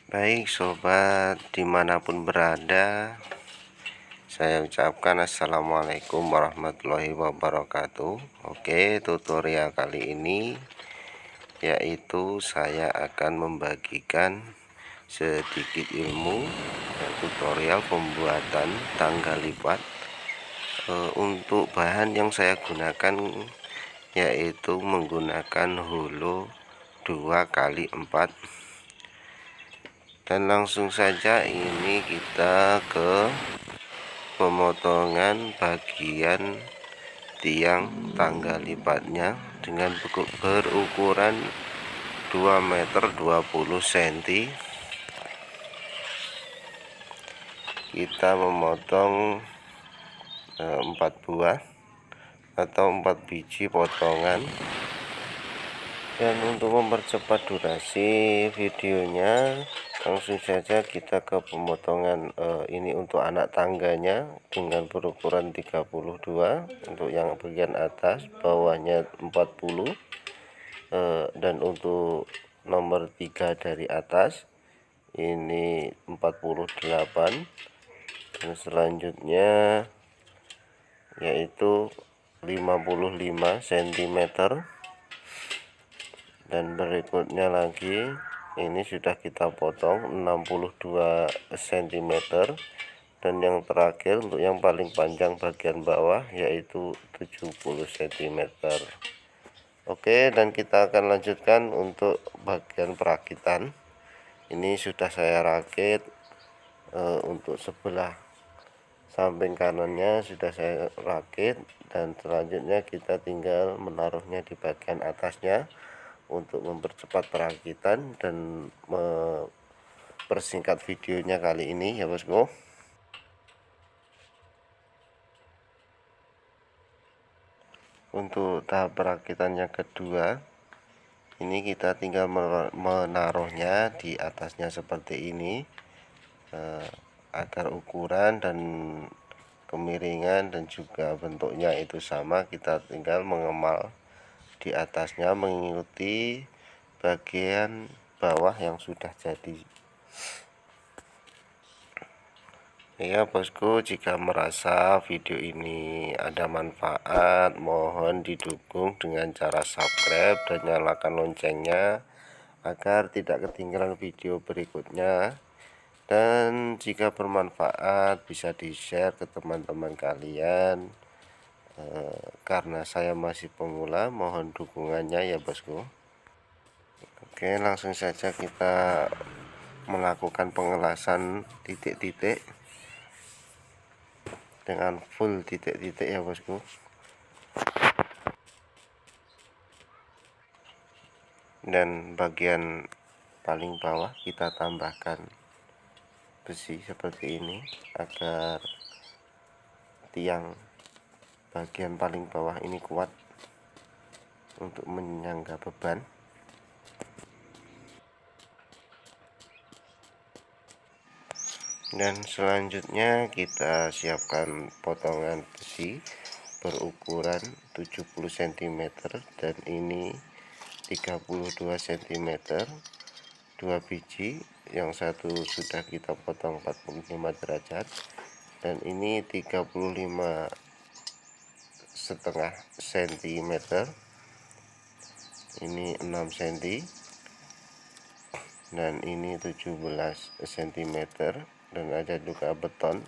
Baik sobat dimanapun berada, saya ucapkan assalamualaikum warahmatullahi wabarakatuh. Oke, tutorial kali ini yaitu saya akan membagikan sedikit ilmu dan tutorial pembuatan tangga lipat. Untuk bahan yang saya gunakan yaitu menggunakan holo 2x4. Dan langsung saja ini kita ke pemotongan bagian tiang tangga lipatnya dengan berukuran 2 meter 20 cm. Kita memotong 4 buah atau 4 biji potongan. Dan untuk mempercepat durasi videonya, langsung saja kita ke pemotongan ini untuk anak tangganya dengan berukuran 32 untuk yang bagian atas, bawahnya 40, dan untuk nomor 3 dari atas ini 48, dan selanjutnya yaitu 55 cm, dan berikutnya lagi ini sudah kita potong 62 cm, dan yang terakhir untuk yang paling panjang bagian bawah yaitu 70 cm. Oke, dan kita akan lanjutkan untuk bagian perakitan. Ini sudah saya rakit untuk sebelah samping kanannya sudah saya rakit, dan selanjutnya kita tinggal menaruhnya di bagian atasnya untuk mempercepat perakitan dan mempersingkat videonya kali ini ya bosku. Untuk tahap perakitan yang kedua, ini kita tinggal menaruhnya di atasnya seperti ini, agar ukuran dan kemiringan dan juga bentuknya itu sama. Kita tinggal mengemal di atasnya mengikuti bagian bawah yang sudah jadi. Ya bosku, jika merasa video ini ada manfaat, mohon didukung dengan cara subscribe dan nyalakan loncengnya agar tidak ketinggalan video berikutnya. Dan jika bermanfaat bisa di share ke teman-teman kalian. Karena saya masih pemula, mohon dukungannya ya bosku. Oke, langsung saja kita melakukan pengelasan titik-titik dengan full titik-titik ya bosku. Dan bagian paling bawah kita tambahkan besi seperti ini agar tiang bagian paling bawah ini kuat untuk menyangga beban. Dan selanjutnya kita siapkan potongan besi berukuran 70 cm, dan ini 32 cm, 2 biji, yang satu sudah kita potong 45 derajat, dan ini 35,5 cm, ini 6 cm, dan ini 17 cm, dan ada juga beton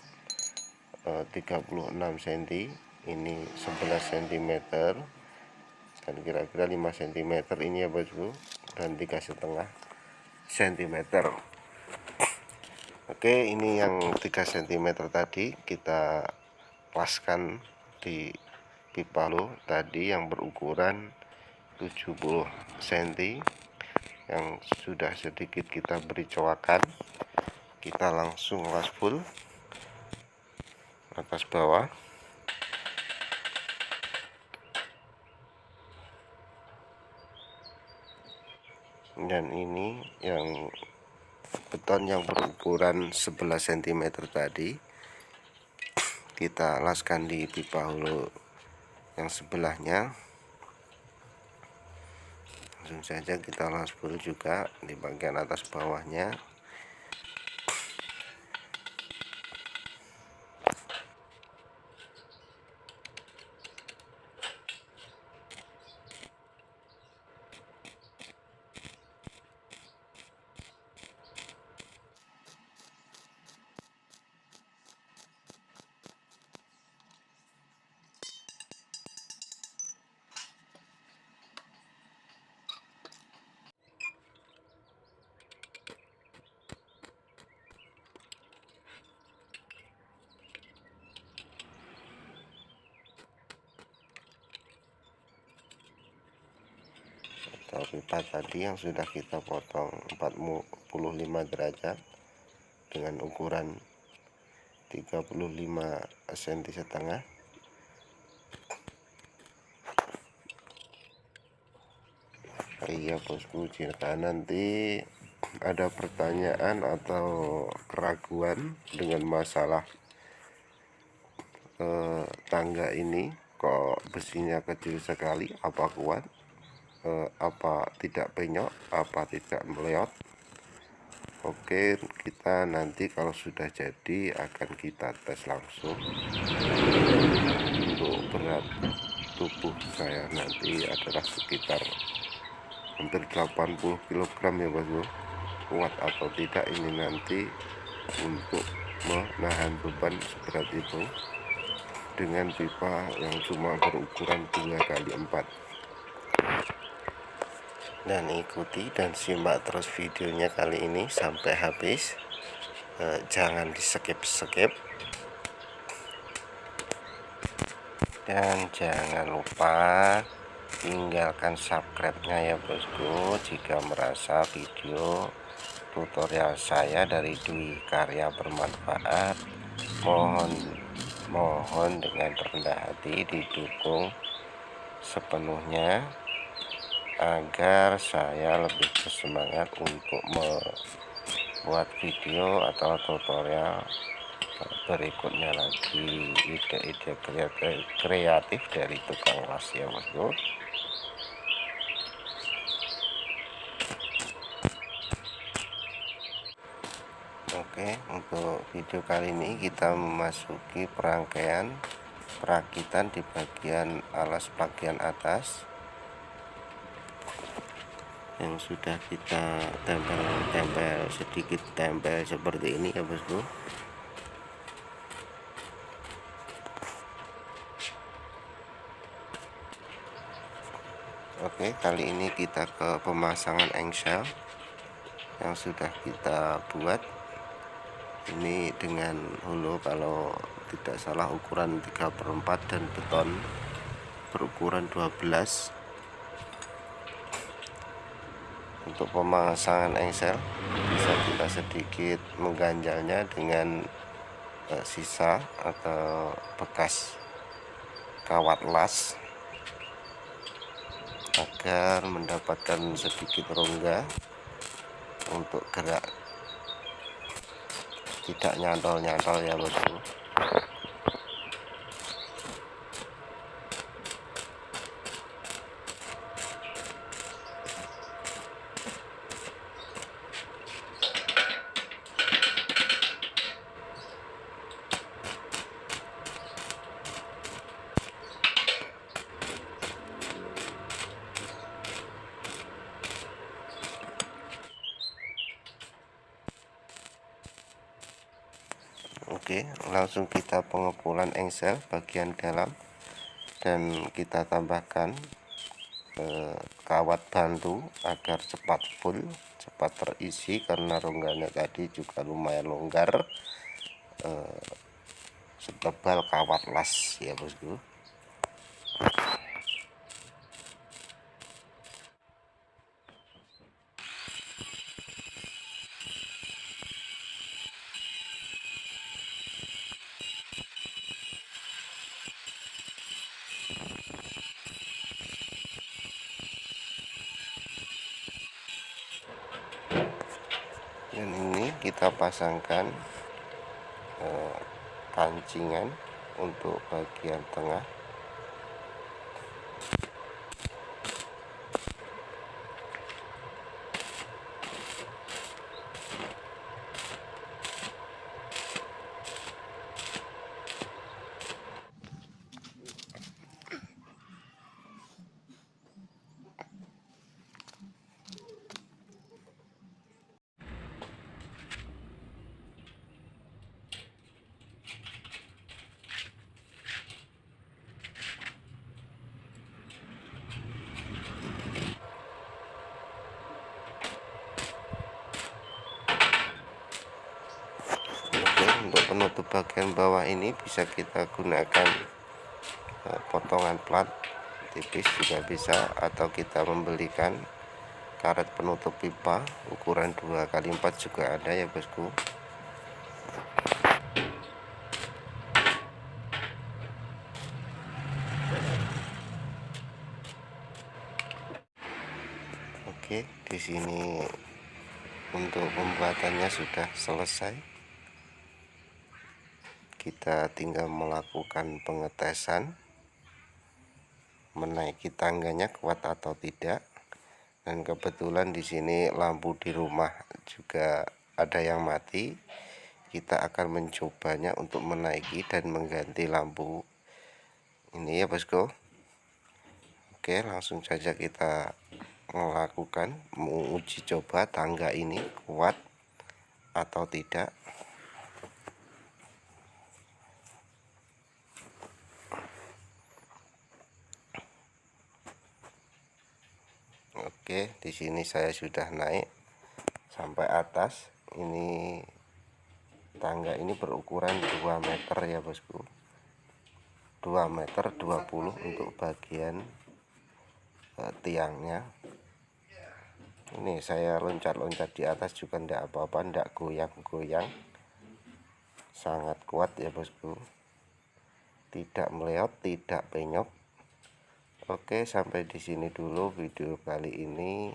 36 cm, ini 11 cm, dan kira-kira 5 cm ini ya bosku, dan 3,5 cm. Oke, ini yang 3 cm tadi kita paskan di pipa lo tadi yang berukuran 70 cm, yang sudah sedikit kita beri coakan. Kita langsung las full atas bawah. Dan ini yang beton yang berukuran 11 cm tadi kita laskan di pipa hulu yang sebelahnya. Langsung saja kita las full juga di bagian atas bawahnya. atau pipa tadi yang sudah kita potong 45 derajat dengan ukuran 35 cm setengah. Iya bosku, jika nanti ada pertanyaan atau keraguan dengan masalah tangga ini, kok besinya kecil sekali, apa kuat, apa tidak penyok, apa tidak meleot. Oke, kita nanti kalau sudah jadi akan kita tes langsung. Untuk berat tubuh saya nanti adalah sekitar hampir 80 kg ya bosku. Kuat atau tidak ini nanti untuk menahan beban seberat itu dengan pipa yang cuma berukuran 2x4. Dan ikuti dan simak terus videonya kali ini sampai habis. Jangan di skip dan jangan lupa tinggalkan subscribe-nya ya bosku. Jika merasa video tutorial saya dari Dwi Karya bermanfaat, mohon dengan rendah hati didukung sepenuhnya agar saya lebih bersemangat untuk membuat video atau tutorial berikutnya lagi. Ide-ide kreatif dari tukang las ya bosku. Oke, untuk video kali ini kita memasuki perakitan di bagian alas bagian atas yang sudah kita tempel sedikit seperti ini ya bosku. Oke, kali ini kita ke pemasangan engsel yang sudah kita buat. Ini dengan hulu kalau tidak salah ukuran 3/4 dan beton berukuran 12. Untuk pemasangan engsel bisa kita sedikit mengganjalnya dengan sisa atau bekas kawat las agar mendapatkan sedikit rongga untuk gerak, tidak nyantol-nyantol ya bosku. Oke, langsung kita pengepulan engsel bagian dalam dan kita tambahkan kawat bantu agar cepat full, cepat terisi karena rongganya tadi juga lumayan longgar, setebal kawat las ya bosku. Dan ini kita pasangkan pancingan untuk bagian tengah. Untuk penutup bagian bawah ini bisa kita gunakan potongan plat tipis juga bisa, atau kita membelikan karet penutup pipa ukuran 2x4 juga ada ya bosku. Oke, di sini untuk pembuatannya sudah selesai. Kita tinggal melakukan pengetesan, menaiki tangganya kuat atau tidak. Dan kebetulan di sini lampu di rumah juga ada yang mati. Kita akan mencobanya untuk menaiki dan mengganti lampu ini ya bosku. Oke, langsung saja kita melakukan menguji coba tangga ini kuat atau tidak. Oke, di sini saya sudah naik sampai atas. Ini tangga ini berukuran 2 meter ya bosku. 2 meter 20 untuk bagian tiangnya. Ini saya loncat-loncat di atas juga tidak apa-apa, tidak goyang-goyang, sangat kuat ya bosku, tidak meleot, tidak penyok. Oke, sampai di sini dulu video kali ini.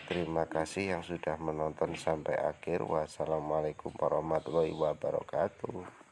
Terima kasih yang sudah menonton sampai akhir. Wassalamualaikum warahmatullahi wabarakatuh.